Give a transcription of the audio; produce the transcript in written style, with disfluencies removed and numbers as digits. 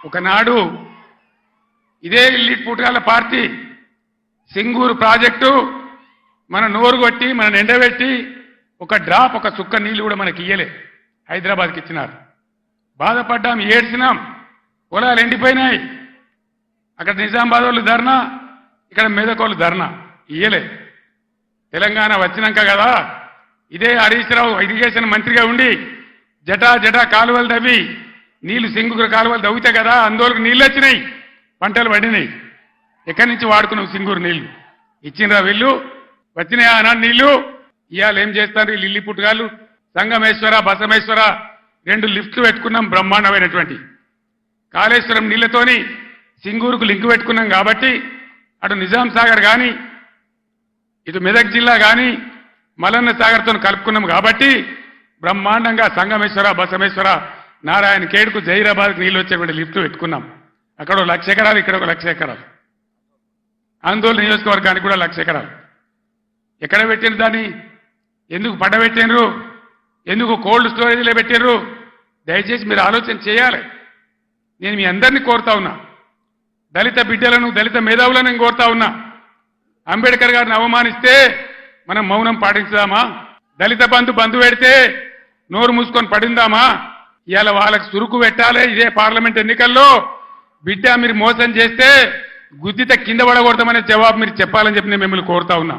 ఒకనాడు ఇదే lead పుట్టాల party Singur project మన నోరు కొట్టి మన ఎండబెట్టి ఒక డ్రాప్ ఒక చుక్క నీళ్లు కూడా మనకి ఇయ్యలే హైదరాబాద్కి ఇచ్చినారు. బాధపడ్డాం, ఏడ్చినాం, పొలాలు ఎండిపోయినాయి. అక్కడ నిజామాబాద్ వాళ్ళు ధర్నా, ఇక్కడ మెదక్ వాళ్ళు ధర్నా. ఇయ్యలే. తెలంగాణ వచ్చినాక కదా ఇదే హరీష్ రావు ఇరిగేషన్ మంత్రిగా ఉండి జటా కాలువలు తవ్వి నీళ్లు సింగూరు కాలువలు తవ్వితే కదా అందులోకి నీళ్ళు వచ్చినాయి, పంటలు పడినాయి. ఎక్కడి నుంచి వాడుకున్నావు సింగూరు నీళ్లు? ఇచ్చినరా వీళ్ళు? వచ్చినాయా అన్నాడు నీళ్లు? ఇవాళ ఏం చేస్తారు వీళ్ళు? ఇల్లి పుట్టుగాళ్ళు సంగమేశ్వర బసమేశ్వర 2 లిఫ్ట్లు పెట్టుకున్నాం, బ్రహ్మాండమైనటువంటి. కాళేశ్వరం నీళ్లతోని సింగూరుకు లింక్ పెట్టుకున్నాం కాబట్టి అటు నిజాం సాగర్ కానీ ఇటు మెదక్ జిల్లా కానీ మలన్న సాగర్తో కలుపుకున్నాం కాబట్టి బ్రహ్మాండంగా సంగమేశ్వర బసమేశ్వర నారాయణ ఖేడ్కు జైరాబాద్కు నీళ్ళు వచ్చేటువంటి లిఫ్ట్ పెట్టుకున్నాం. అక్కడ 1,00,000 ఎకరాలు, ఇక్కడ 1,00,000 ఎకరాలు. ఆందోళన నియోజకవర్గానికి కూడా 1,00,000 ఎకరాలు. ఎక్కడ పెట్టిన దాన్ని? ఎందుకు పడబెట్టినరు? ఎందుకు కోల్డ్ స్టోరేజ్లో పెట్టినరు? దయచేసి మీరు ఆలోచన చేయాలి. నేను మీ అందరినీ కోరుతా ఉన్నా, దళిత బిడ్డలను దళిత మేధావులను నేను కోరుతా ఉన్నా. అంబేద్కర్ గారిని అవమానిస్తే మనం మౌనం పాటించుదామా? దళిత బంధు పెడితే నోరు మూసుకొని పడిందామా? ఇవాళ వాళ్ళకి సురుకు పెట్టాలి. ఇదే పార్లమెంట్ ఎన్నికల్లో బిడ్డ మీరు మోసం చేస్తే గుద్దిత కింద పడకూడదామనే జవాబు మీరు చెప్పాలని చెప్పి నేను మిమ్మల్ని కోరుతా ఉన్నా.